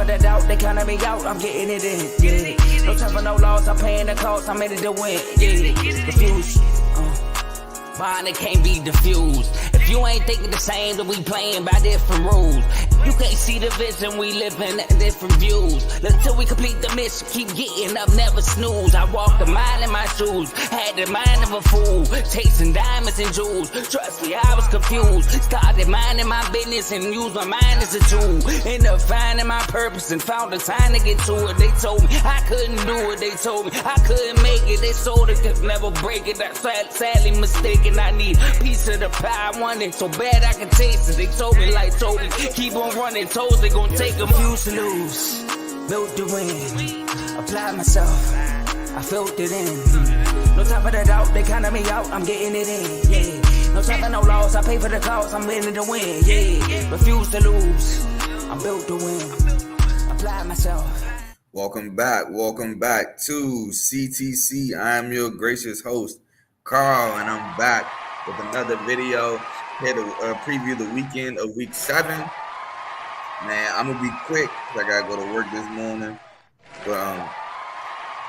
of the doubt, they counted me out, I'm getting it in, yeah. No time for no loss, I'm paying the cost, I'm in it to win, yeah. Refuse, mine, it can't be diffused. If you ain't thinking the same, then we playing by different rules. You can't see the vision, we living at different views. Until we complete the mission, keep getting up, never snooze. I walked a mile in my shoes, had the mind of a fool, chasing diamonds and jewels. Trust me, I was confused. Started minding my business and used my mind as a tool. Ended up finding my purpose and found the time to get to it. They told me I couldn't do it, they told me I couldn't make it. They sold it, could never break it. That's sadly mistaken. I need a piece of the pie, I want it so bad I can taste it. They told me like told me, keep on running, toes they gon' take them. Refuse to lose, built to win, apply myself, I felt it in. No time for the doubt, they counted me out, I'm getting it in, yeah. No time for no loss, I pay for the cost, I'm winning to win, yeah. Refuse to lose, I'm built to win, apply myself. Welcome back to CTC. I am your gracious host, Carl, and I'm back with another video here to preview the weekend of week 7. Man, I'm gonna be quick because I gotta go to work this morning. But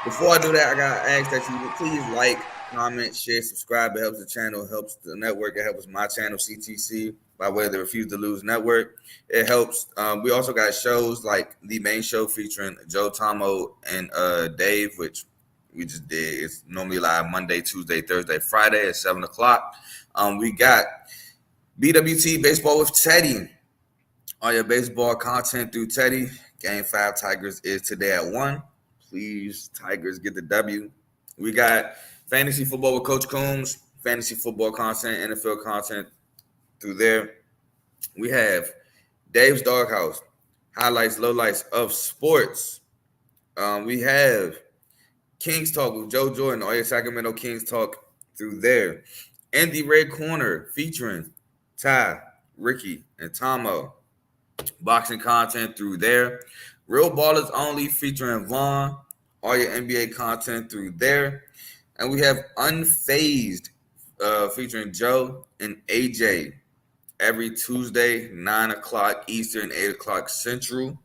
before I do that, I gotta ask that you would please like, comment, share, subscribe. It helps the channel, it helps the network, it helps my channel, CTC, by way of the Refuse to Lose network. It helps. We also got shows like the main show featuring Joe Tomo and Dave, which we just did. It's normally live Monday, Tuesday, Thursday, Friday at 7 o'clock. We got BWT Baseball with Teddy. All your baseball content through Teddy. Game 5 Tigers is today at 1. Please, Tigers, get the W. We got Fantasy Football with Coach Coombs. Fantasy football content, NFL content through there. We have Dave's Doghouse. Highlights, lowlights of sports. We have Kings Talk with Joe Jordan. All your Sacramento Kings talk through there. And the Red Corner featuring Ty, Ricky, and Tomo. Boxing content through there. Real Ballers Only featuring Vaughn. All your NBA content through there. And we have Unfazed featuring Joe and AJ every Tuesday, 9 o'clock Eastern, 8 o'clock Central.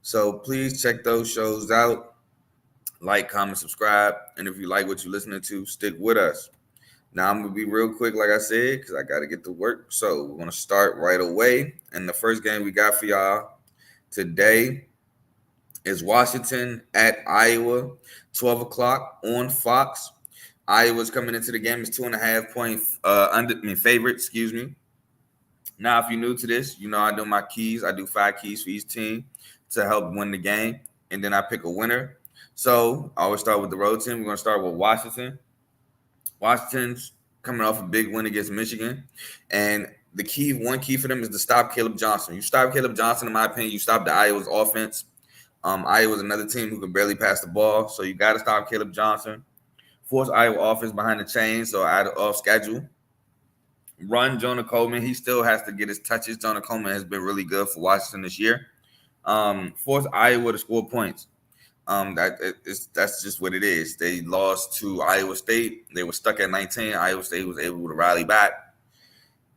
So please check those shows out. Like, comment, subscribe. And if you like what you're listening to, stick with us. Now, I'm going to be real quick, like I said, because I got to get to work. So we're going to start right away. And the first game we got for y'all today is Washington at Iowa, 12 o'clock on Fox. Iowa's coming into the game as 2.5 point favorite, Now, if you're new to this, you know I do my keys. I do 5 keys for each team to help win the game. And then I pick a winner. So I always start with the road team. We're going to start with Washington. Washington's coming off a big win against Michigan. And one key for them is to stop Caleb Johnson. You stop Caleb Johnson, in my opinion, you stop the Iowa's offense. Iowa's another team who can barely pass the ball. So you got to stop Caleb Johnson. Force Iowa offense behind the chains, so out of schedule. Run Jonah Coleman. He still has to get his touches. Jonah Coleman has been really good for Washington this year. Force Iowa to score points. That's just what it is. They lost to Iowa State. They were stuck at 19. Iowa State was able to rally back.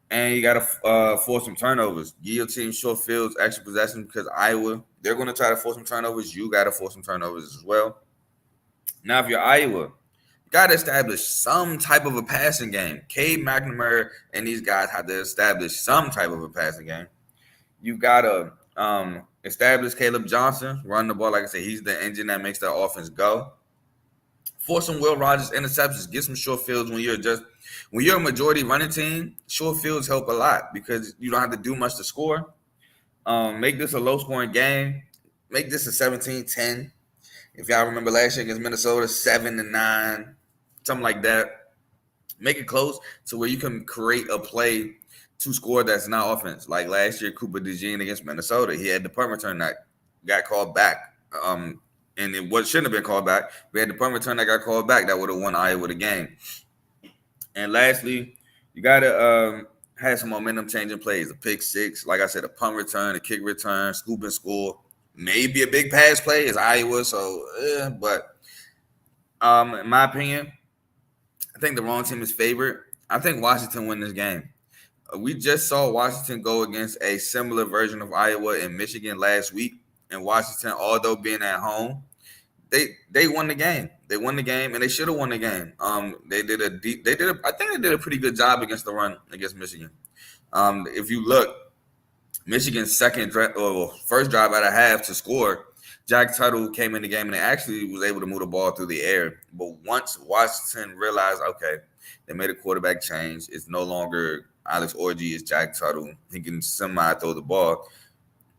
And you got to force some turnovers. Guillotine short fields, extra possession, because Iowa, they're going to try to force some turnovers. You got to force some turnovers as well. Now, if you're Iowa, you got to establish some type of a passing game. Cade McNamara and these guys have to establish some type of a passing game. You got to establish Caleb Johnson, run the ball. Like I said, he's the engine that makes the offense go. Force some Will Rogers interceptions. Get some short fields when you're a majority running team. Short fields help a lot because you don't have to do much to score. Make this a low-scoring game. Make this a 17-10. If y'all remember last year against Minnesota, 7-9, something like that. Make it close to where you can create a play to score that's not offense. Like last year, Cooper DeJean against Minnesota, he had the punt return that got called back. And it shouldn't have been called back. We had the punt return that got called back that would have won Iowa the game. And lastly, you got to have some momentum-changing plays. A pick six, like I said, a punt return, a kick return, scoop and score. Maybe a big pass play is Iowa. But in my opinion, I think the wrong team is favored. I think Washington win this game. We just saw Washington go against a similar version of Iowa in Michigan last week. and Washington, although being at home, they won the game. They won the game, and they should have won the game. I think they did a pretty good job against the run against Michigan. If you look, Michigan's first drive out of half to score, Jack Tuttle came in the game and they actually was able to move the ball through the air. But once Washington realized, okay, they made a quarterback change, it's no longer Alex Orji, it's Jack Tuttle. He can semi throw the ball.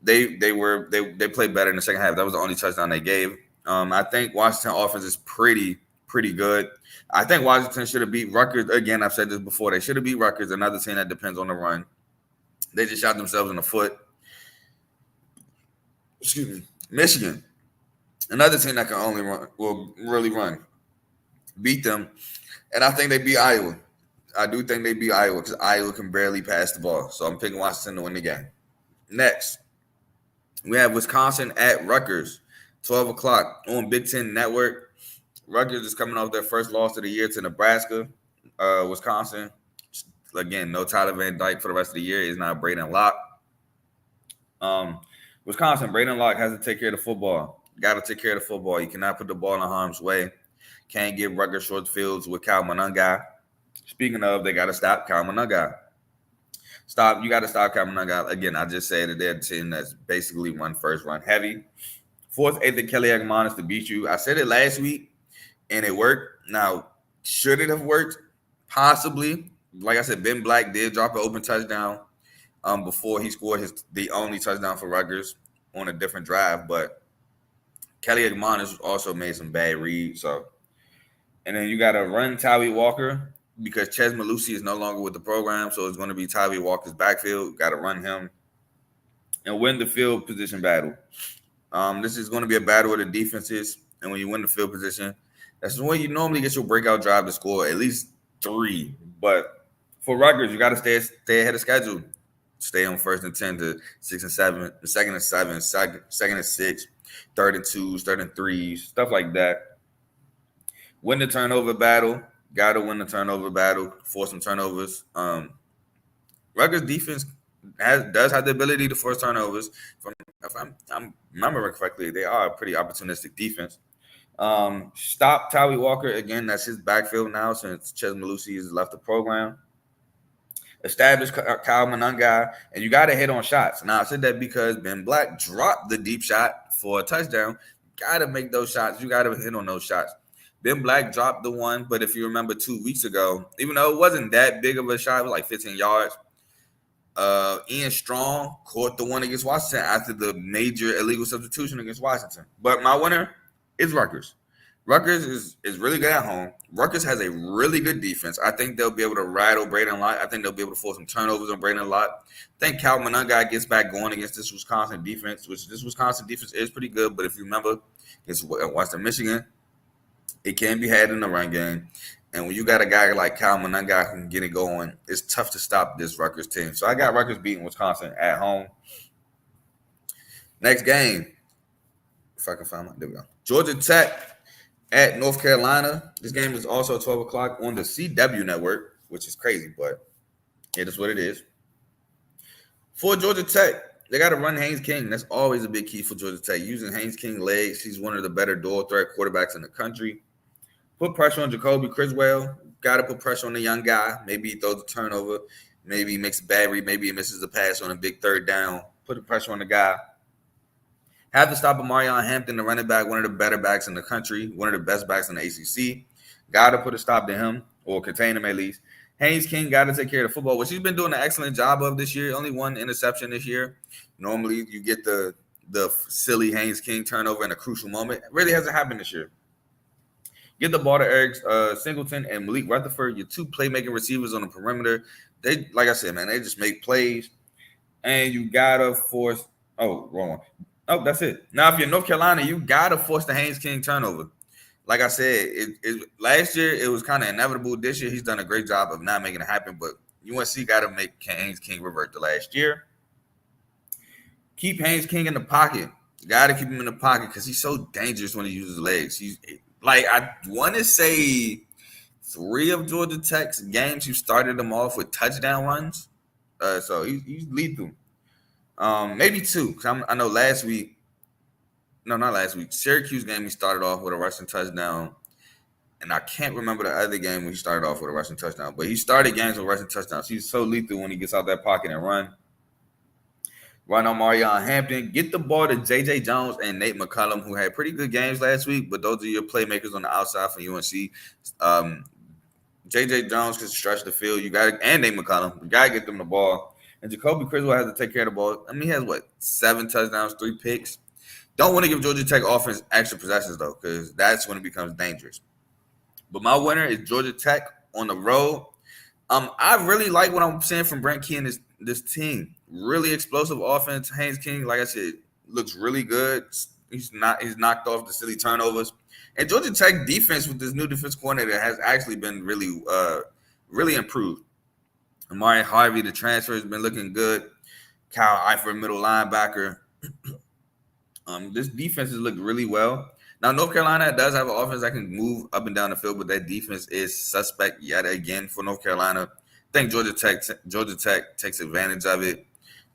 They played better in the second half. That was the only touchdown they gave. I think Washington offense is pretty good. I think Washington should have beat Rutgers. Again, I've said this before. They should have beat Rutgers, another team that depends on the run. They just shot themselves in the foot. Excuse me. Michigan, another team that can only run, will really run. Beat them. And I think they beat Iowa. I do think they beat Iowa because Iowa can barely pass the ball. So I'm picking Washington to win the game. Next, we have Wisconsin at Rutgers, 12 o'clock on Big Ten Network. Rutgers is coming off their first loss of the year to Nebraska. Wisconsin, again, no Tyler Van Dyke for the rest of the year. Is now Braden Locke. Wisconsin, Braden Locke has to take care of the football. Got to take care of the football. You cannot put the ball in harm's way. Can't give Rutgers short fields with Kyle Monangai. Speaking of, they got to stop Kyle Monangai. You got to stop Kyle Monangai. Again, I just say that they're a team that's basically run heavy. Fourth, eighth, and Kelly Agmanis to beat you. I said it last week, and it worked. Now, should it have worked? Possibly. Like I said, Ben Black did drop an open touchdown before he scored the only touchdown for Rutgers on a different drive. But Kelly Agmanis also made some bad reads. And then you got to run Tyree Walker because Ches Malusi is no longer with the program. So it's going to be Tyree Walker's backfield. Got to run him and win the field position battle. This is going to be a battle of the defenses. And when you win the field position, that's when you normally get your breakout drive to score at least 3. But for Rutgers, you got to stay ahead of schedule. Stay on 1st and 10 to 6 and 7, 2nd and 7, 2nd and 6, 3rd and 2s, 3rd and 3s, stuff like that. Win the turnover battle. Got to win the turnover battle. Force some turnovers. Rutgers defense does have the ability to force turnovers. If I'm remembering correctly, they are a pretty opportunistic defense. Stop Tyree Walker. Again, that's his backfield now since Ches Malusi has left the program. Establish Kyle Monangai, and you got to hit on shots. Now, I said that because Ben Black dropped the deep shot for a touchdown. Got to make those shots. You got to hit on those shots. Ben Black dropped the one, but if you remember 2 weeks ago, even though it wasn't that big of a shot, it was like 15 yards, Ian Strong caught the one against Washington after the major illegal substitution against Washington. But my winner is Rutgers. Rutgers is really good at home. Rutgers has a really good defense. I think they'll be able to rattle Braden Locke. I think they'll be able to force some turnovers on Braden Locke. I think Cal Monangai gets back going against this Wisconsin defense, which this Wisconsin defense is pretty good. But if you remember, against Western Michigan, it can be had in the run game. And when you got a guy like Cal Monangai who can get it going, it's tough to stop this Rutgers team. So I got Rutgers beating Wisconsin at home. Next game, if I can find there we go. Georgia Tech at North Carolina. This game is also 12 o'clock on the CW network, which is crazy, but it is what it is. For Georgia Tech, they got to run Haynes King. That's always a big key for Georgia Tech. Using Haynes King legs, he's one of the better dual threat quarterbacks in the country. Put pressure on Jacoby Criswell. Got to put pressure on the young guy. Maybe he throws a turnover. Maybe he makes a bad read. Maybe he misses a pass on a big 3rd down. Put the pressure on the guy. Have to stop Amarion Hampton, the running back, one of the better backs in the country, one of the best backs in the ACC. Got to put a stop to him or contain him at least. Haynes King got to take care of the football, which he's been doing an excellent job of this year. Only 1 interception this year. Normally, you get the silly Haynes King turnover in a crucial moment. It really hasn't happened this year. Get the ball to Eric Singleton and Malik Rutherford, your 2 playmaking receivers on the perimeter. They, like I said, man, they just make plays. And you got to force – oh, wrong one. Oh, that's it. Now, if you're North Carolina, you got to force the Haynes King turnover. Like I said, last year it was kind of inevitable. This year he's done a great job of not making it happen, but UNC got to make Haynes King revert to last year. Keep Haynes King in the pocket. Got to keep him in the pocket because he's so dangerous when he uses legs. He's like, I want to say 3 of Georgia Tech's games, he started them off with touchdown runs. So he's lethal. Maybe 2, because I know last week No, not last week. Syracuse game, he started off with a rushing touchdown. And I can't remember the other game when he started off with a rushing touchdown. But he started games with rushing touchdowns. He's so lethal when he gets out that pocket and run. Run on Marion Hampton. Get the ball to J.J. Jones and Nate McCullum, who had pretty good games last week. But those are your playmakers on the outside for UNC. J.J. Jones can stretch the field. You got and Nate McCullum. You got to get them the ball. And Jacoby Criswell has to take care of the ball. I mean, he has, 7 touchdowns, 3 picks. Don't want to give Georgia Tech offense extra possessions, though, because that's when it becomes dangerous. But my winner is Georgia Tech on the road. I really like what I'm seeing from Brent Key and this team. Really explosive offense. Haynes King, like I said, looks really good. He's knocked off the silly turnovers. And Georgia Tech defense with this new defense coordinator has actually been really improved. Amari Harvey, the transfer, has been looking good. Kyle Eifert, middle linebacker. This defense has looked really well. Now, North Carolina does have an offense that can move up and down the field, but that defense is suspect yet again for North Carolina. I think Georgia Tech takes advantage of it.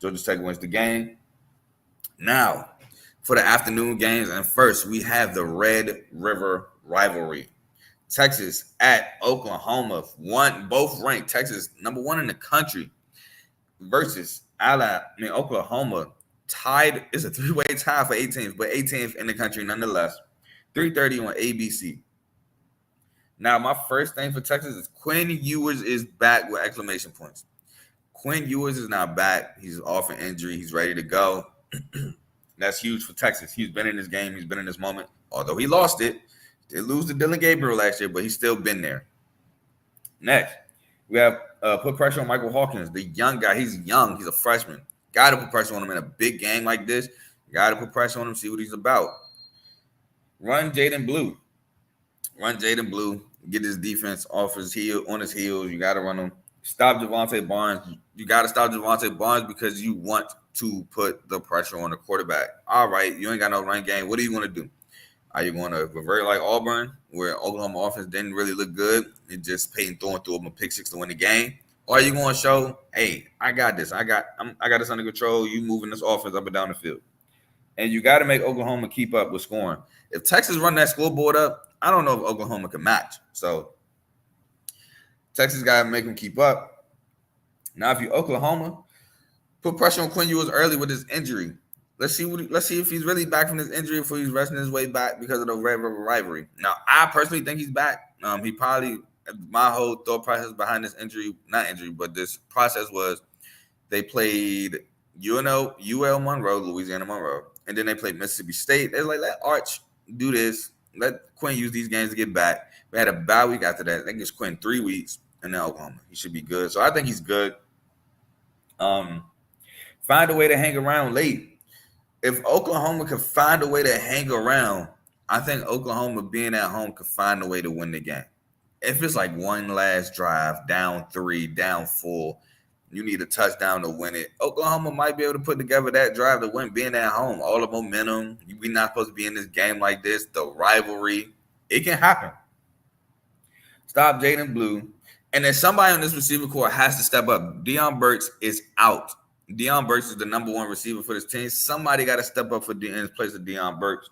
Georgia Tech wins the game. Now, for the afternoon games, and first we have the Red River rivalry. Texas at Oklahoma, both ranked. Texas number 1 in the country versus Oklahoma tied. It's a 3-way tie for 18th, but 18th in the country nonetheless. 3:30 on ABC. Now, my first thing for Texas is Quinn Ewers is back with exclamation points. Quinn Ewers is now back. He's off an injury. He's ready to go. That's huge for Texas. He's been in this game. He's been in this moment. Although he lost it. They lose to Dylan Gabriel last year, but he's still been there. Next, we have put pressure on Michael Hawkins, the young guy. He's young. He's a freshman. Got to put pressure on him in a big game like this. Got to put pressure on him, see what he's about. Run Jaden Blue. Get his defense off his heel, on his heels. You got to run him. Stop Javonte Barnes. You got to stop Javonte Barnes because you want to put the pressure on the quarterback. All right, you ain't got no run game. What are you going to do? Are you going to revert like Auburn, where Oklahoma offense didn't really look good and just Peyton throwing through them a pick 6 to win the game? Or are you going to show, hey, I got this. I got this under control. You moving this offense up and down the field. And you got to make Oklahoma keep up with scoring. If Texas run that scoreboard up, I don't know if Oklahoma can match. So Texas got to make them keep up. Now, if you're Oklahoma, put pressure on Quinn Ewers early with his injury. Let's see if he's really back from his injury before he's resting his way back because of the Red River rivalry. Now, I personally think he's back. He probably, my whole thought process behind this but this process was they played UL Monroe, Louisiana Monroe, and then they played Mississippi State. They're like, let Arch do this. Let Quinn use these games to get back. We had a bye week after that. I think it's Quinn 3 weeks, and then Oklahoma. He should be good. So I think he's good. Find a way to hang around late. If Oklahoma could find a way to hang around, I think Oklahoma being at home could find a way to win the game. If it's like one last drive, down 3, down 4, you need a touchdown to win it. Oklahoma might be able to put together that drive to win being at home. All the momentum. We're not supposed to be in this game like this. The rivalry. It can happen. Stop Jaden Blue. And then somebody on this receiver corps has to step up. Deion Burks is out. Deion Burks is the number 1 receiver for this team. Somebody got to step up in place of Deion Burks.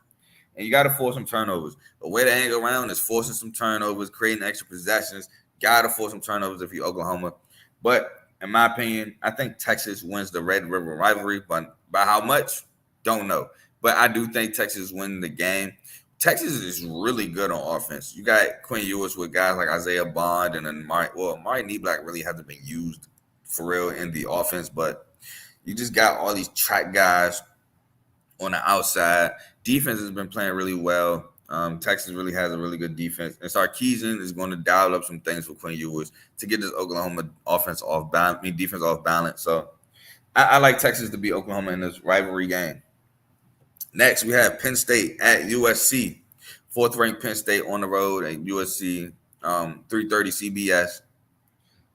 And you got to force some turnovers. The way to hang around is forcing some turnovers, creating extra possessions. Got to force some turnovers if you're Oklahoma. But in my opinion, I think Texas wins the Red River rivalry. But by how much? Don't know. But I do think Texas wins the game. Texas is really good on offense. You got Quinn Ewers with guys like Isaiah Bond and then Mari Neblack really hasn't been used for real in the offense, but you just got all these track guys on the outside. Defense has been playing really well. Texas really has a really good defense. And Sarkisian is going to dial up some things for Quinn Ewers to get this Oklahoma defense off balance. So I like Texas to beat Oklahoma in this rivalry game. Next, we have Penn State at USC. 4th-ranked Penn State on the road at USC, 3:30 CBS.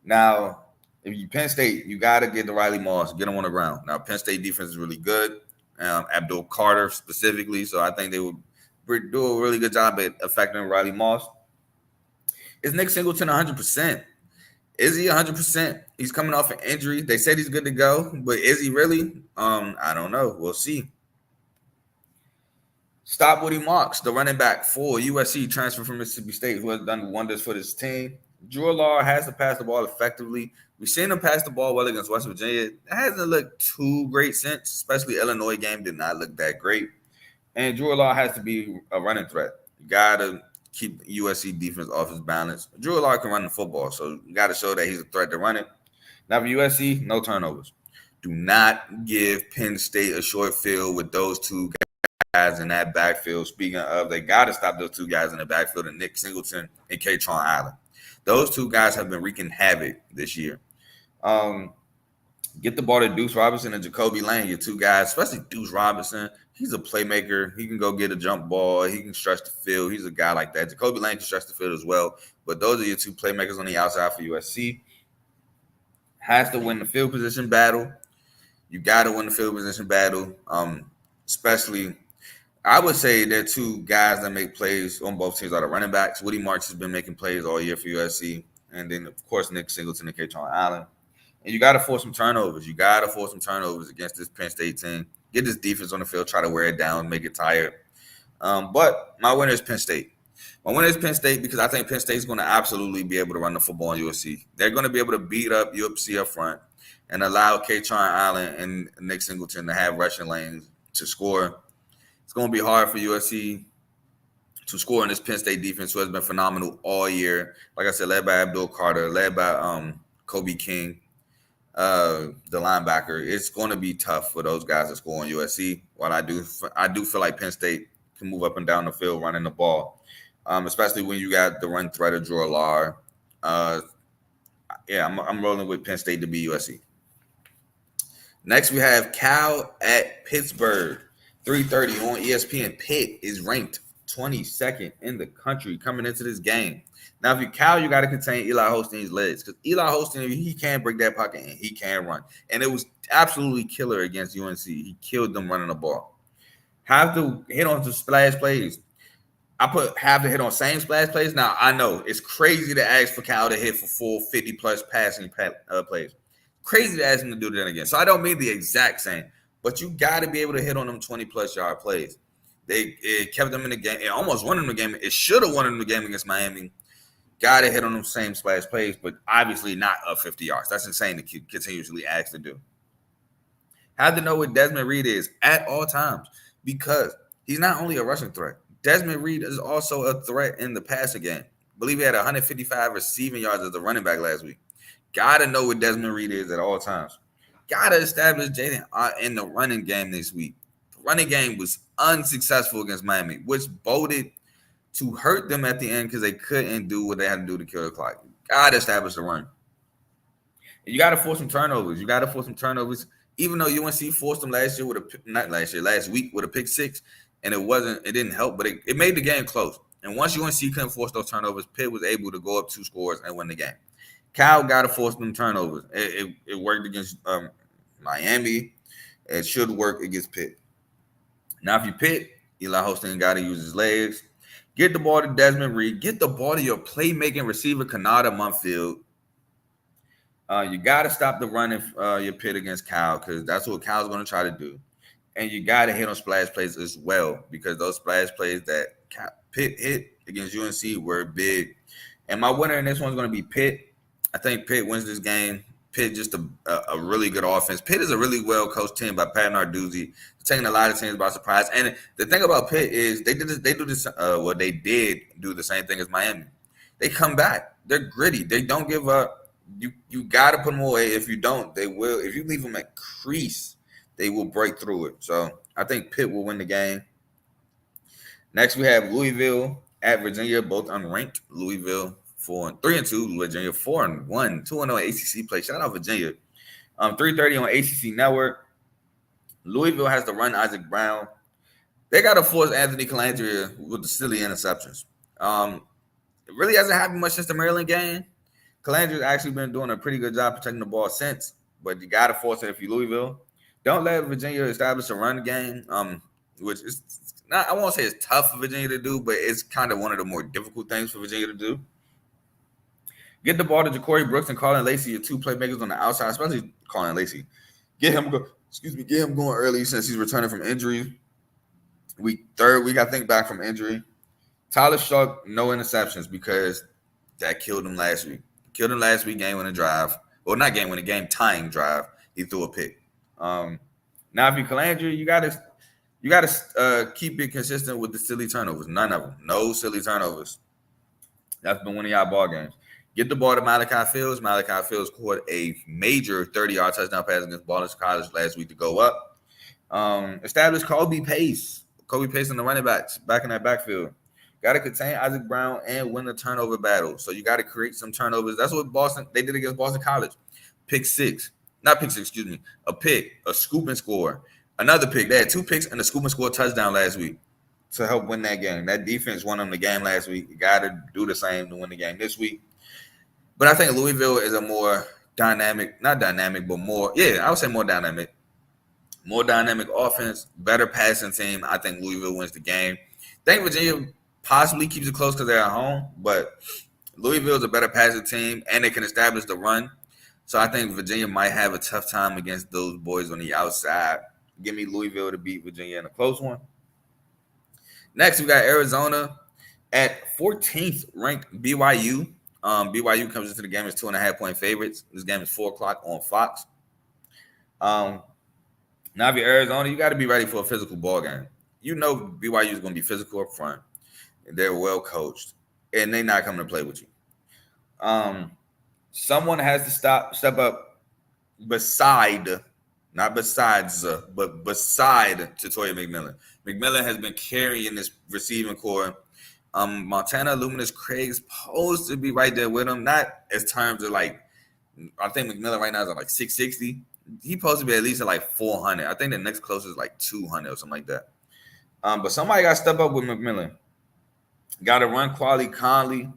Now, if you Penn State, you got to get the Riley Moss, get him on the ground. Now, Penn State defense is really good. Abdul Carter specifically, so I think they would do a really good job at affecting Riley Moss. Is Nick Singleton 100%? Is he 100%? He's coming off an injury. They said he's good to go, but is he really? I don't know. We'll see. Stop Woody Marks, the running back for USC, transfer from Mississippi State, who has done wonders for this team. Drew Law has to pass the ball effectively. We've seen him pass the ball well against West Virginia. It hasn't looked too great since, especially Illinois game did not look that great. And Drew Law has to be a running threat. You got to keep USC defense off his balance. Drew Law can run the football, so you got to show that he's a threat to run it. Now for USC, no turnovers. Do not give Penn State a short field with those two guys in that backfield. Speaking of, they got to stop those two guys in the backfield, and Nick Singleton and Katron Allen. Those two guys have been wreaking havoc this year. Get the ball to Deuce Robinson and Jacoby Lane, your two guys, especially Deuce Robinson. He's a playmaker. He can go get a jump ball. He can stretch the field. He's a guy like that. Jacoby Lane can stretch the field as well. But those are your two playmakers on the outside for USC. Has to win the field position battle. You got to win the field position battle, especially – I would say there are two guys that make plays on both teams are the running backs. Woody Marks has been making plays all year for USC. And then, of course, Nick Singleton and Katron Allen. And you got to force some turnovers. You got to force some turnovers against this Penn State team. Get this defense on the field, try to wear it down, make it tired. But my winner is Penn State. My winner is Penn State because I think Penn State is going to absolutely be able to run the football on USC. They're going to be able to beat up USC up front and allow Katron Allen and Nick Singleton to have rushing lanes to score. It's going to be hard for USC to score in this Penn State defense, who has been phenomenal all year. Like I said, led by Abdul Carter, led by Kobe King, the linebacker. It's going to be tough for those guys to score on USC. While I do feel like Penn State can move up and down the field running the ball, especially when you got the run threat of Drew Law. I'm rolling with Penn State to beat USC. Next, we have Cal at Pittsburgh. 3:30 on ESPN. Pitt is ranked 22nd in the country coming into this game. Now, if you're Cal, you got to contain Eli Holstein's legs because Eli Holstein, he can break that pocket and he can run. And it was absolutely killer against UNC. He killed them running the ball. Have to hit on some splash plays. Have to hit on same splash plays. Now, I know it's crazy to ask for Cal to hit for full 50-plus passing plays. Crazy to ask him to do that again. So I don't mean the exact same. But you got to be able to hit on them 20-plus yard plays. It kept them in the game. It almost won them the game. It should have won them the game against Miami. Got to hit on them same splash plays, but obviously not up 50 yards. That's insane to continuously ask to do. Have to know what Desmond Reed is at all times because he's not only a rushing threat. Desmond Reed is also a threat in the passing game. I believe he had 155 receiving yards as a running back last week. Got to know what Desmond Reed is at all times. Got to establish Jaden in the running game this week. The running game was unsuccessful against Miami, which boded to hurt them at the end because they couldn't do what they had to do to kill the clock. Got to establish the run. And you got to force some turnovers. Even though UNC forced them last week with a pick six, and it didn't help, but it made the game close. And once UNC couldn't force those turnovers, Pitt was able to go up 2 scores and win the game. Cal got to force them turnovers. It worked against Miami. It should work against Pitt. Now, if you Pitt, Eli Holstein got to use his legs. Get the ball to Desmond Reed. Get the ball to your playmaking receiver, Kanata Munfield. You got to stop the run if you Pitt against Cal because that's what Cal's going to try to do. And you got to hit on splash plays as well because those splash plays that Pitt hit against UNC were big. And my winner in this one's going to be Pitt. I think Pitt wins this game. Pitt just a really good offense. Pitt is a really well-coached team by Pat Narduzzi, taking a lot of teams by surprise. And the thing about Pitt is they did do the same thing as Miami. They come back. They're gritty. They don't give up. You got to put them away. If you don't, they will. If you leave them at crease, they will break through it. So I think Pitt will win the game. Next, we have Louisville at Virginia, both unranked. Louisville 3-2, Virginia 4-1, 2-0 ACC play. Shout out Virginia. 3:30 on ACC Network. Louisville has to run Isaac Brown. They got to force Anthony Calandria with the silly interceptions. It really hasn't happened much since the Maryland game. Calandria's actually been doing a pretty good job protecting the ball since, but you got to force it if you're Louisville. Don't let Virginia establish a run game, which is not, I won't say it's tough for Virginia to do, but it's kind of one of the more difficult things for Virginia to do. Get the ball to Ja'Cory Brooks and Colin Lacey, your two playmakers on the outside, especially Colin Lacey. Get him going early since he's returning from injury. Third week, I think, back from injury. Tyler Sharp, no interceptions because that killed him last week. Killed him last week, game winning drive. Well, not game winning, game tying drive. He threw a pick. Now, if you Calandry, you gotta keep it consistent with the silly turnovers. None of them. No silly turnovers. That's been one of y'all ball games. Get the ball to Malachi Fields. Malachi Fields scored a major 30-yard touchdown pass against Boston College last week to go up. Establish Kobe Pace. Kobe Pace on the running backs back in that backfield. Got to contain Isaac Brown and win the turnover battle. So you got to create some turnovers. That's what they did against Boston College. Not pick six, excuse me. A pick, a scoop and score. Another pick. They had 2 picks and a scoop and score touchdown last week to help win that game. That defense won them the game last week. You got to do the same to win the game this week. But I think Louisville is a more dynamic, not dynamic, but more, I would say more dynamic. More dynamic offense, better passing team. I think Louisville wins the game. I think Virginia possibly keeps it close because they're at home, but Louisville is a better passing team, and they can establish the run. So I think Virginia might have a tough time against those boys on the outside. Give me Louisville to beat Virginia in a close one. Next, we got Arizona at 14th ranked BYU. BYU comes into the game as 2.5-point favorites. This game is 4 o'clock on Fox. Now, if you're Arizona, you got to be ready for a physical ball game. You know BYU is going to be physical up front. And they're well coached, and they're not coming to play with you. Someone has to step up beside, not besides, but beside Tatoya McMillan. McMillan has been carrying this receiving core. Montana Luminous Craig's supposed to be right there with him, not as terms of like, I think McMillan right now is at like 660. He's supposed to be at least at like 400. I think the next closest is like 200 or something like that. But somebody got to step up with McMillan. Got to run Quali Conley.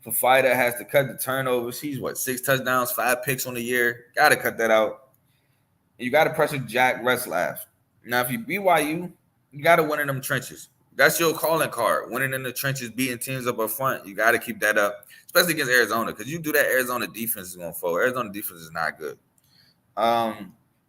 Fafita has to cut the turnovers. He's 6 touchdowns, 5 picks on the year. Got to cut that out. You got to pressure Jack Retzlaff. Now, if you BYU, you got to win in them trenches. That's your calling card. Winning in the trenches, beating teams up front. You got to keep that up, especially against Arizona, because you do that, Arizona defense is going to fall. Arizona defense is not good.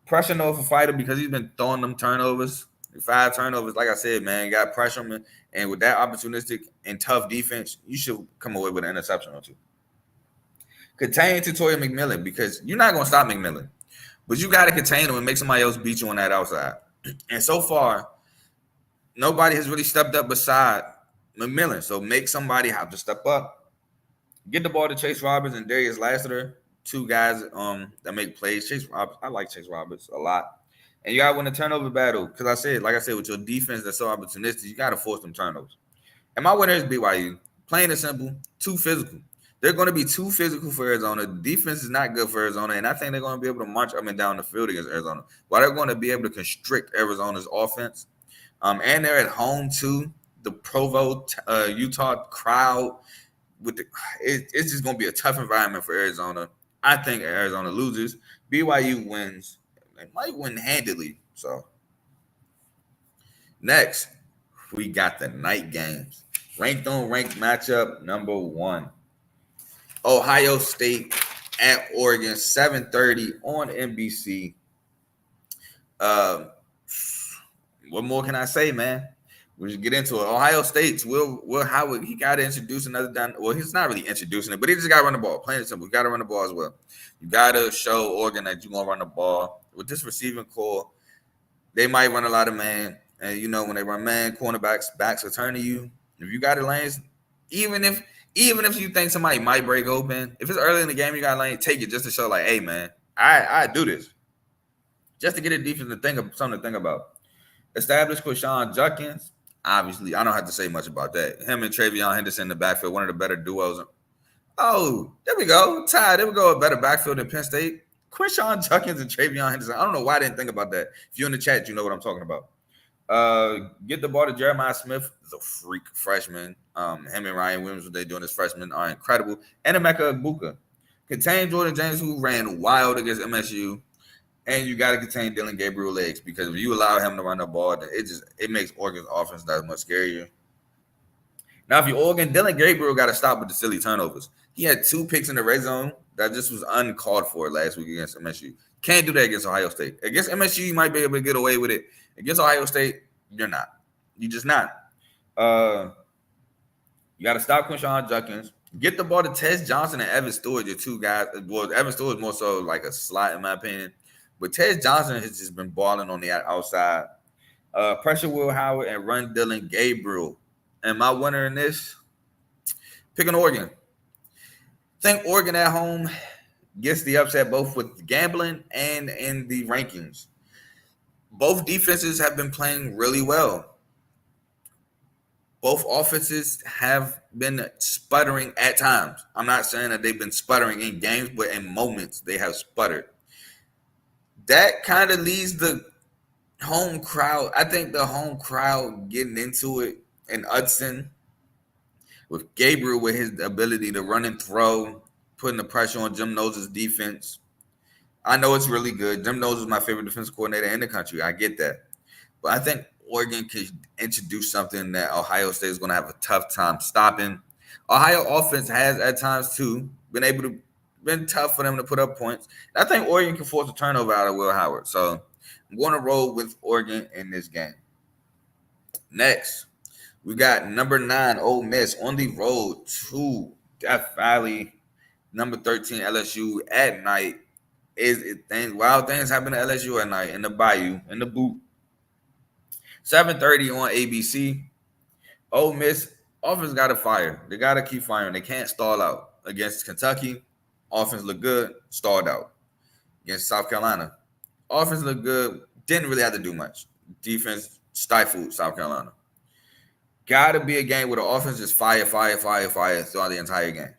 Pressure no Fafita because he's been throwing them turnovers. 5 turnovers, like I said, man, you got pressure him. And with that opportunistic and tough defense, you should come away with an interception or 2. Contain Tatoya McMillan because you're not going to stop McMillan. But you got to contain him and make somebody else beat you on that outside. And so far, nobody has really stepped up beside McMillan. So make somebody have to step up. Get the ball to Chase Roberts and Darius Lassiter, 2 guys that make plays. Chase Roberts, I like Chase Roberts a lot. And you got to win the turnover battle. Because like I said, with your defense that's so opportunistic, you got to force them turnovers. And my winner is BYU. Plain and simple, too physical. They're going to be too physical for Arizona. The defense is not good for Arizona. And I think they're going to be able to march up and down the field against Arizona. While they're going to be able to constrict Arizona's offense. And they're at home, too. The Provo, Utah crowd. It's just going to be a tough environment for Arizona. I think Arizona loses. BYU wins. They might win handily. So, next, we got the night games. Ranked on ranked matchup number 1. Ohio State at Oregon, 7:30 on NBC. What more can I say, man? We just get into it. Ohio State's he got to introduce another down. Well, he's not really introducing it, but he just got to run the ball. Plain and simple. You got to run the ball as well. You got to show Oregon that you're going to run the ball. With this receiving core, they might run a lot of man. And, when they run man, cornerbacks, backs are turning you. If you got the lanes, even if you think somebody might break open, if it's early in the game, you got a lane, take it just to show like, hey, man, I do this. Just to get a defense something to think about. Establish Quashon Judkins. Obviously, I don't have to say much about that. Him and Travion Henderson in the backfield, one of the better duos. Oh, there we go. Ty, there we go. A better backfield than Penn State. Quashon Judkins and Travion Henderson. I don't know why I didn't think about that. If you're in the chat, you know what I'm talking about. Get the ball to Jeremiah Smith. He's a freak freshman. Him and Ryan Williams, what they're doing as freshmen are incredible. And Emeka Egbuka. Contain Jordan James, who ran wild against MSU. And you got to contain Dylan Gabriel legs because if you allow him to run the ball, then it makes Oregon's offense that much scarier. Now, if you're Oregon, Dylan Gabriel got to stop with the silly turnovers. He had 2 picks in the red zone that just was uncalled for last week against MSU. Can't do that against Ohio State. Against MSU, you might be able to get away with it. Against Ohio State, you're not. You just not. You got to stop Quinshon Judkins. Get the ball to Tez Johnson and Evan Stewart, your two guys. Well, Evan Stewart is more so like a slot, in my opinion. But Tez Johnson has just been balling on the outside. Pressure Will Howard and run Dylan Gabriel. And my winner in this, picking Oregon. I think Oregon at home gets the upset both with gambling and in the rankings. Both defenses have been playing really well. Both offenses have been sputtering at times. I'm not saying that they've been sputtering in games, but in moments they have sputtered. That kind of leads the home crowd. I think the home crowd getting into it in Hudson with Gabriel with his ability to run and throw, putting the pressure on Jim Knowles' defense. I know it's really good. Jim Knowles is my favorite defense coordinator in the country. I get that. But I think Oregon could introduce something that Ohio State is going to have a tough time stopping. Ohio offense has at times too been tough for them to put up points. I think Oregon can force a turnover out of Will Howard. So I'm going to roll with Oregon in this game. Next, we got number 9 Ole Miss on the road to Death Valley. Number 13 LSU at night. Wild things happen at LSU at night in the Bayou, in the boot. 7:30 on ABC. Ole Miss offense got to fire. They got to keep firing. They can't stall out. Against Kentucky, offense looked good, stalled out. Against South Carolina, offense looked good, didn't really have to do much. Defense stifled South Carolina. Got to be a game where the offense just fire throughout the entire game.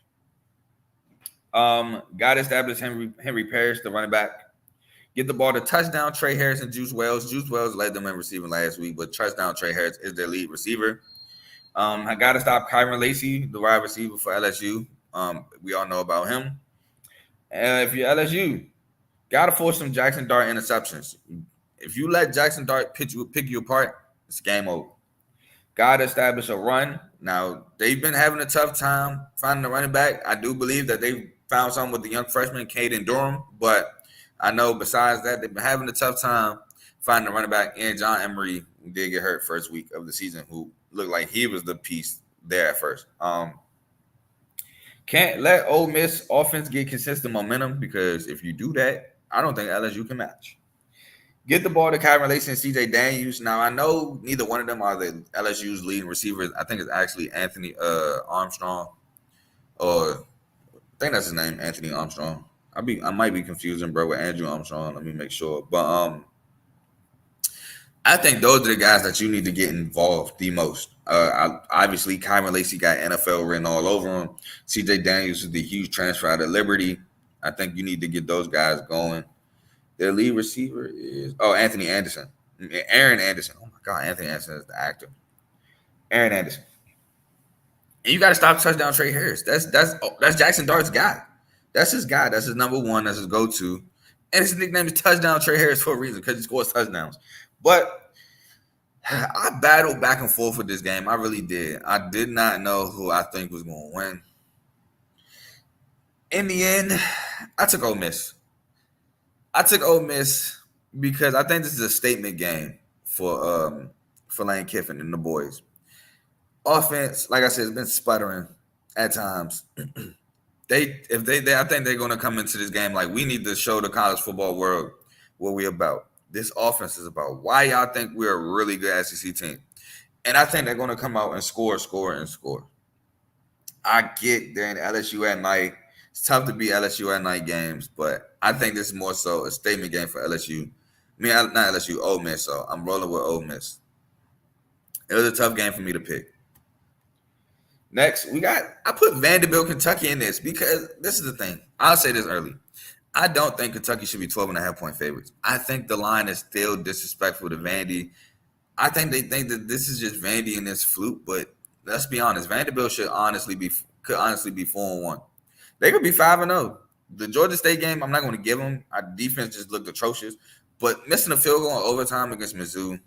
Got to establish Henry Parrish, the running back. Get the ball to touchdown Trey Harris and Juice Wells. Juice Wells led them in receiving last week, but touchdown Trey Harris is their lead receiver. I got to stop Kyron Lacey, the wide receiver for LSU. We all know about him. And if you're LSU, got to force some Jackson Dart interceptions. If you let Jackson Dart pick you apart, it's game over. Got to establish a run. Now, they've been having a tough time finding a running back. I do believe that they found something with the young freshman, Caden Durham, but I know besides that, they've been having a tough time finding a running back. And John Emery did get hurt first week of the season, who looked like he was the piece there at first. Can't let Ole Miss offense get consistent momentum, because if you do that, I don't think LSU can match. Get the ball to Kyron Lacey and CJ Daniels. Now, I know neither one of them are the LSU's leading receivers. I think it's actually Anthony Armstrong, or I think that's his name, Anthony Armstrong. I might be confusing, bro, with Andrew Armstrong. Let me make sure. But I think those are the guys that you need to get involved the most. Obviously, Kyron Lacey got NFL written all over him. CJ Daniels is the huge transfer out of Liberty. I think you need to get those guys going. Their lead receiver is Anthony Anderson. Aaron Anderson. Oh my God, Anthony Anderson is the actor. Aaron Anderson. And you got to stop touchdown Trey Harris. That's Jackson Dart's guy. That's his guy. That's his number one. That's his go-to. And his nickname is Touchdown Trey Harris for a reason, because he scores touchdowns. But I battled back and forth with this game. I really did. I did not know who I think was going to win. In the end, I took Ole Miss. Because I think this is a statement game for Lane Kiffin and the boys. Offense, like I said, has been sputtering at times. I think they're going to come into this game like, we need to show the college football world what we're about. This offense is about why y'all think we're a really good SEC team. And I think they're going to come out and score. I get they're in LSU at night. It's tough to beat LSU at night games, but I think this is more so a statement game for LSU. Not LSU, Ole Miss. So I'm rolling with Ole Miss. It was a tough game for me to pick. Next, I put Vanderbilt, Kentucky in this, because this is the thing. I'll say this early. I don't think Kentucky should be 12.5-point favorites. I think the line is still disrespectful to Vandy. I think they think that this is just Vandy and this fluke, but let's be honest. Vanderbilt could honestly be 4-1. They could be 5-0. The Georgia State game, I'm not going to give them. Our defense just looked atrocious. But missing a field goal in overtime against Mizzou,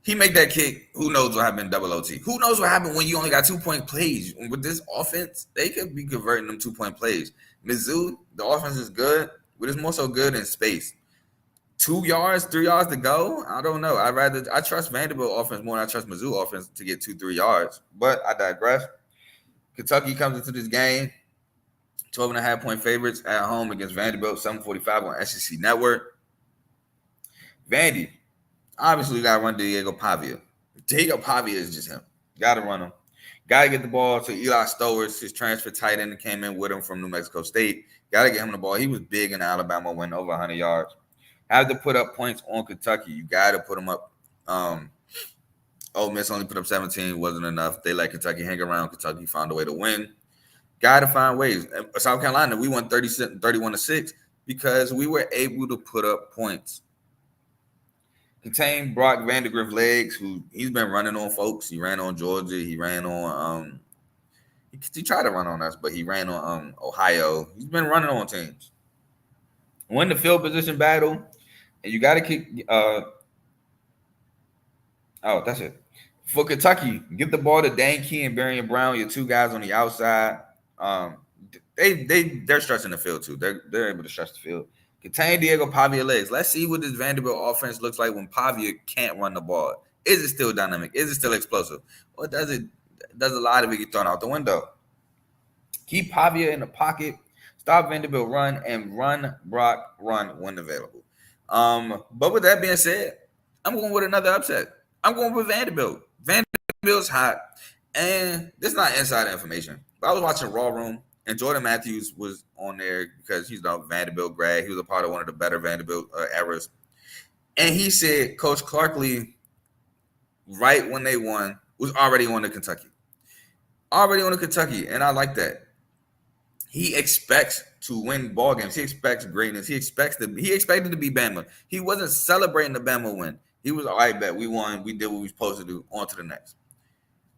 he make that kick, who knows what happened in double OT? Who knows what happened when you only got 2-point plays? With this offense, they could be converting them 2-point plays. Mizzou, the offense is good, but it's more so good in space. 2 yards, 3 yards to go. I don't know. I trust Vanderbilt offense more than I trust Mizzou offense to get 2-3 yards. But I digress. Kentucky comes into this game 12.5-point favorites at home against Vanderbilt, 7:45 on SEC Network. Vandy, obviously, you got to run Diego Pavia. Diego Pavia is just him. Got to run him. Got to get the ball to Eli Stowers, his transfer tight end that came in with him from New Mexico State. Got to get him the ball. He was big in the Alabama win, over 100 yards. Have to put up points on Kentucky. You got to put them up. Ole Miss only put up 17. Wasn't enough. They let Kentucky hang around. Kentucky found a way to win. Got to find ways. South Carolina, we won 31-6 because we were able to put up points. Contain Brock Vandegrift legs, who he's been running on folks. He ran on Georgia. He ran on he tried to run on us, but he ran on Ohio. He's been running on teams. Win the field position battle, and you got to keep. That's it. For Kentucky, get the ball to Dane Key and Barian Brown, your two guys on the outside. They're stretching the field too. They're able to stretch the field. Contain Diego Pavia legs. Let's see what this Vanderbilt offense looks like when Pavia can't run the ball. Is it still dynamic? Is it still explosive? Or does a lot of it get thrown out the window? Keep Pavia in the pocket. Stop Vanderbilt run and run Brock run when available. But with that being said, I'm going with another upset. I'm going with Vanderbilt. Vanderbilt's hot. And this is not inside information. But I was watching Raw Room, and Jordan Matthews was on there because he's a Vanderbilt grad. He was a part of one of the better Vanderbilt eras. And he said Coach Clarkley, right when they won, was already on to Kentucky. Already on to Kentucky, and I like that. He expects to win ball games. He expects greatness. He expected to be Bama. He wasn't celebrating the Bama win. He was, all right, bet we won. We did what we were supposed to do. On to the next.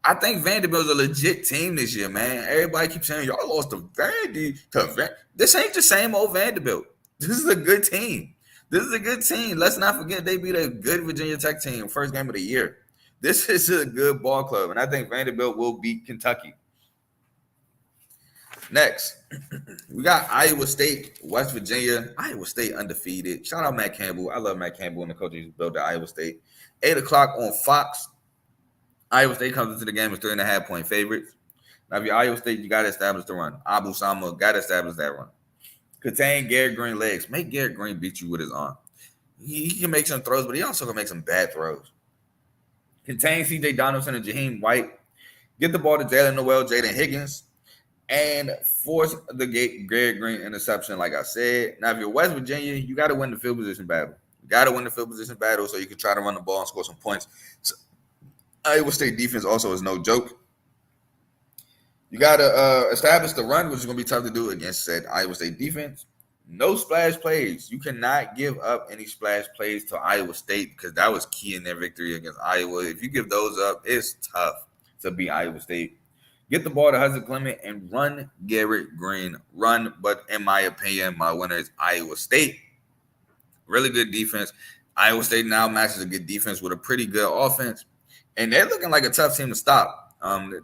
I think Vanderbilt's a legit team this year, man. Everybody keeps saying, y'all lost to Vandy. This ain't the same old Vanderbilt. This is a good team. Let's not forget they beat a good Virginia Tech team first game of the year. This is a good ball club, and I think Vanderbilt will beat Kentucky. Next, we got Iowa State, West Virginia. Iowa State undefeated. Shout out Matt Campbell. I love Matt Campbell and the coaches who built the Iowa State. 8 o'clock on Fox. Iowa State comes into the game as 3.5-point favorites. Now, if you're Iowa State, you got to establish the run. Abu Sama got to establish that run. Contain Garrett Green legs. Make Garrett Green beat you with his arm. He can make some throws, but he also can make some bad throws. Contain C.J. Donaldson and Jaheim White. Get the ball to Jalen Noel, Jaden Higgins, and force the Garrett Green interception, like I said. Now, if you're West Virginia, you got to win the field position battle. So you can try to run the ball and score some points. So, Iowa State defense also is no joke. You got to establish the run, which is going to be tough to do against said Iowa State defense. No splash plays. You cannot give up any splash plays to Iowa State because that was key in their victory against Iowa. If you give those up, it's tough to beat Iowa State. Get the ball to Hudson Clement and run Garrett Green. Run, but in my opinion, my winner is Iowa State. Really good defense. Iowa State now matches a good defense with a pretty good offense. And they're looking like a tough team to stop.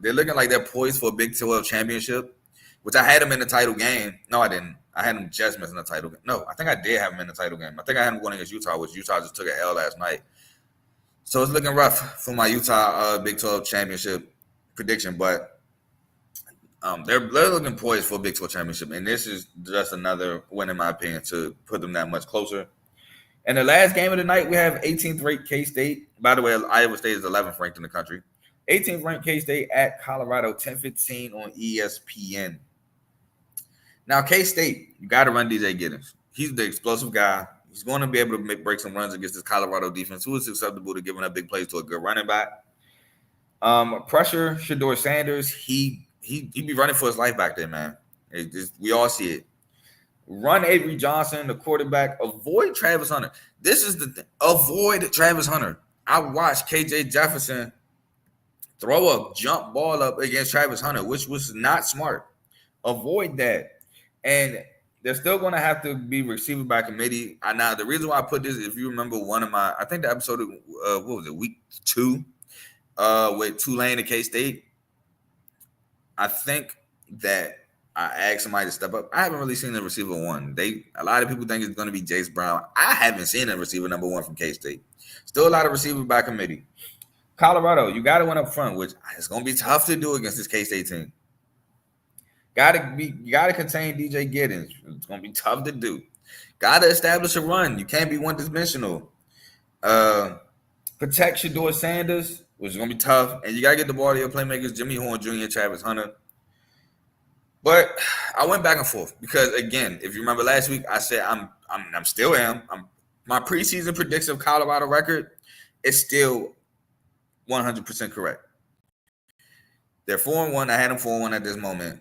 They're looking like they're poised for a Big 12 championship, which I had them in the title game. No, I didn't. I had them just missing the title game. No, I think I did have them in the title game. I think I had them going against Utah, which Utah just took an L last night. So it's looking rough for my Utah Big 12 championship prediction, but they're looking poised for a Big 12 championship, and this is just another win, in my opinion, to put them that much closer. And the last game of the night, we have 18th ranked K-State. By the way, Iowa State is 11th ranked in the country. 18th ranked K-State at Colorado, 10:15 on ESPN. Now, K-State, you got to run DJ Giddens. He's the explosive guy. He's going to be able to break some runs against this Colorado defense, who is susceptible to giving up big plays to a good running back. Pressure Shedeur Sanders. He be running for his life back there, man. We all see it. Run Avery Johnson, the quarterback. Avoid Travis Hunter. This is the thing. Avoid Travis Hunter. I watched KJ Jefferson throw a jump ball up against Travis Hunter, which was not smart. Avoid that. And they're still going to have to be received by committee. Now, the reason why I put this, if you remember one of my, I think the episode, week 2 with Tulane and K-State. I think that I asked somebody to step up. I haven't really seen the receiver one. A lot of people think it's going to be Jace Brown. I haven't seen a receiver number one from K-State. Still a lot of receivers by committee. Colorado, you got to win up front, which it's going to be tough to do against this K-State team. You got to contain DJ Giddens. It's going to be tough to do. Got to establish a run. You can't be one-dimensional. Protect Shedeur Sanders, which is going to be tough. And you got to get the ball to your playmakers, Jimmy Horn Jr., Travis Hunter. But I went back and forth because, again, if you remember last week, I said I'm still am. My preseason prediction of Colorado record is still 100% correct. They're 4-1. I had them 4-1 at this moment.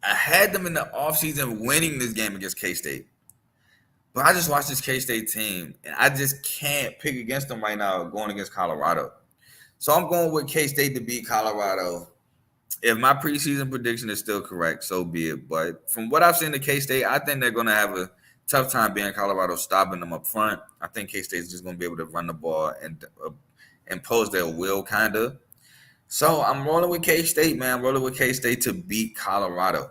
I had them in the offseason winning this game against K-State. But I just watched this K-State team, and I just can't pick against them right now going against Colorado. So I'm going with K-State to beat Colorado. If my preseason prediction is still correct, so be it. But from what I've seen to K-State, I think they're going to have a tough time being Colorado, stopping them up front. I think K-State is just going to be able to run the ball and impose their will, kind of. So I'm rolling with K-State, man. I'm rolling with K-State to beat Colorado.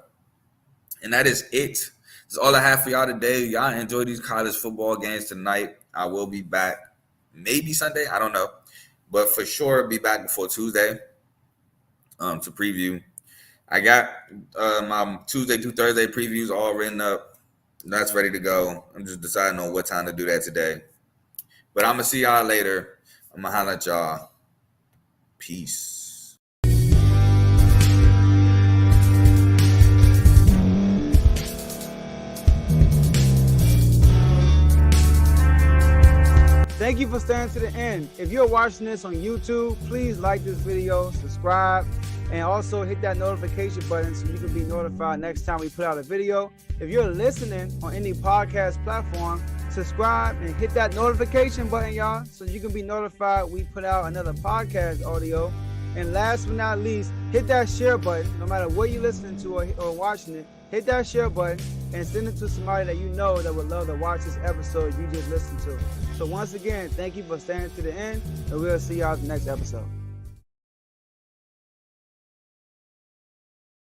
And that is it. That's all I have for y'all today. Y'all enjoy these college football games tonight. I will be back maybe Sunday. I don't know. But for sure, I'll be back before Tuesday to preview. I got my Tuesday through Thursday previews all written up. That's ready to go. I'm just deciding on what time to do that today. But I'm going to see y'all later. I'm going to holler at y'all. Peace. Thank you for staying to the end. If you're watching this on YouTube, please like this video, subscribe, and also hit that notification button so you can be notified next time we put out a video. If you're listening on any podcast platform, subscribe and hit that notification button, y'all, so you can be notified we put out another podcast audio. And last but not least, hit that share button. No matter what you're listening to or watching it, hit that share button and send it to somebody that you know that would love to watch this episode you just listened to. So once again, thank you for staying to the end, and we'll see y'all at the next episode.